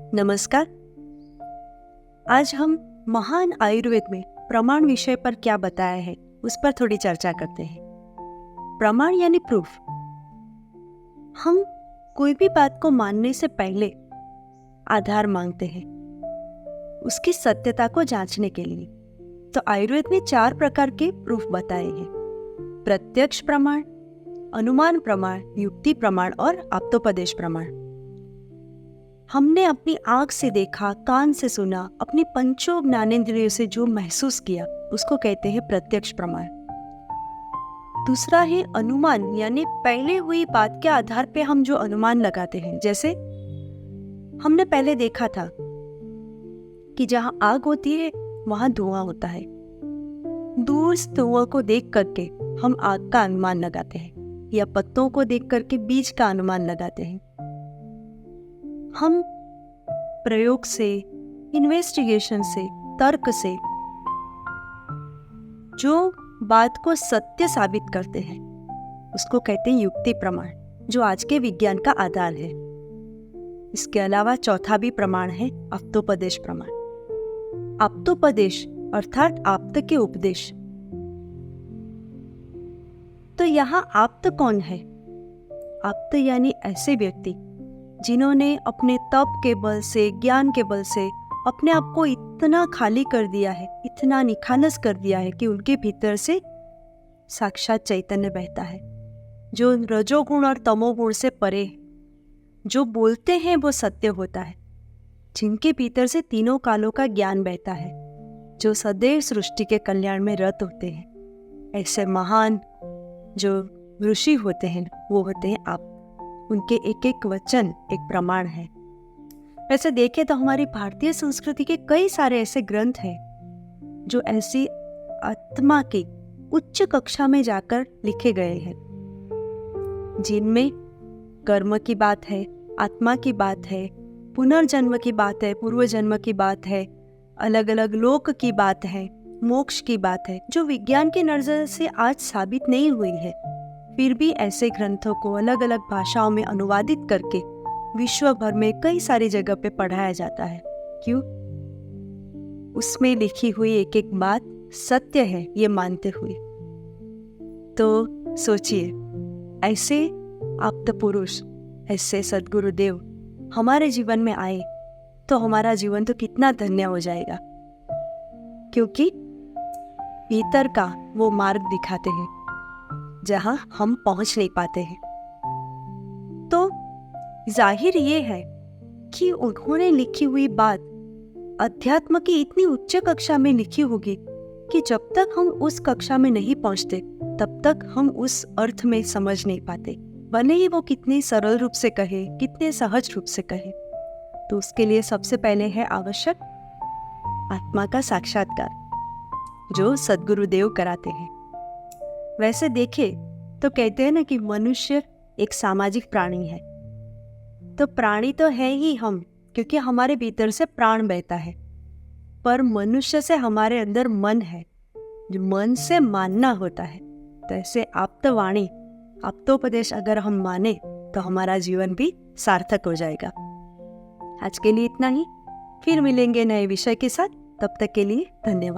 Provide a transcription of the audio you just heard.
नमस्कार। आज हम महान आयुर्वेद में प्रमाण विषय पर क्या बताया है उस पर थोड़ी चर्चा करते हैं। प्रमाण यानी प्रूफ। हम कोई भी बात को मानने से पहले आधार मांगते हैं उसकी सत्यता को जांचने के लिए। तो आयुर्वेद ने 4 प्रकार के प्रूफ बताए हैं: प्रत्यक्ष प्रमाण, अनुमान प्रमाण, युक्ति प्रमाण और आप्तोपदेश प्रमाण। हमने अपनी आंख से देखा, कान से सुना, अपनी पंचों ज्ञानेंद्रियों से जो महसूस किया उसको कहते हैं प्रत्यक्ष प्रमाण। दूसरा है अनुमान, यानी पहले हुई बात के आधार पे हम जो अनुमान लगाते हैं। जैसे हमने पहले देखा था कि जहां आग होती है वहां धुआं होता है। दूर से धुआं को देख करके हम आग का अनुमान लगाते हैं, या पत्तों को देख करके बीज का अनुमान लगाते हैं। हम प्रयोग से, इन्वेस्टिगेशन से, तर्क से जो बात को सत्य साबित करते हैं उसको कहते हैं युक्ति प्रमाण, जो आज के विज्ञान का आधार है। इसके अलावा चौथा भी प्रमाण है आप्तोपदेश प्रमाण। आप्तोपदेश अर्थात आप्त के उपदेश। तो यहाँ आप्त कौन है? आप्त यानी ऐसे व्यक्ति जिन्होंने अपने तप के बल से, ज्ञान के बल से अपने आप को इतना खाली कर दिया है, इतना निखालस कर दिया है कि उनके भीतर से साक्षात चैतन्य बहता है, जो रजोगुण और तमोगुण से परे है। जो बोलते हैं वो सत्य होता है, जिनके भीतर से तीनों कालों का ज्ञान बहता है, जो सदैव सृष्टि के कल्याण में रत होते हैं। ऐसे महान जो ऋषि होते हैं वो होते हैं आप। उनके एक एक वचन एक प्रमाण है। वैसे देखें तो हमारी भारतीय संस्कृति के कई सारे ऐसे ग्रंथ हैं जो ऐसी आत्मा की उच्च कक्षा में जाकर लिखे गए हैं, जिनमें कर्म की बात है, आत्मा की बात है, पुनर्जन्म की बात है, पूर्व जन्म की बात है, अलग अलग लोक की बात है, मोक्ष की बात है, जो विज्ञान की नजर से आज साबित नहीं हुई है। फिर भी ऐसे ग्रंथों को अलग अलग भाषाओं में अनुवादित करके विश्व भर में कई सारी जगह पे पढ़ाया जाता है। क्यों? उसमें लिखी हुई एक एक बात सत्य है ये मानते हुए। तो सोचिए, ऐसे आप्त पुरुष, ऐसे सद्गुरुदेव हमारे जीवन में आए तो हमारा जीवन तो कितना धन्य हो जाएगा, क्योंकि भीतर का वो मार्ग दिखाते हैं जहां हम पहुंच नहीं पाते हैं। तो जाहिर ये है कि उन्होंने लिखी हुई बात अध्यात्म की इतनी उच्च कक्षा में लिखी होगी कि जब तक हम उस कक्षा में नहीं पहुंचते तब तक हम उस अर्थ में समझ नहीं पाते, भले ही वो कितने सरल रूप से कहे, कितने सहज रूप से कहे। तो उसके लिए सबसे पहले है आवश्यक आत्मा का साक्षात्कार, जो सद्गुरुदेव कराते हैं। वैसे देखे तो कहते हैं ना कि मनुष्य एक सामाजिक प्राणी है। तो प्राणी तो है ही हम, क्योंकि हमारे भीतर से प्राण बहता है, पर मनुष्य से हमारे अंदर मन है, जो मन से मानना होता है। तो ऐसे आप्तवाणी, आप्तोपदेश अगर हम माने तो हमारा जीवन भी सार्थक हो जाएगा। आज के लिए इतना ही, फिर मिलेंगे नए विषय के साथ। तब तक के लिए धन्यवाद।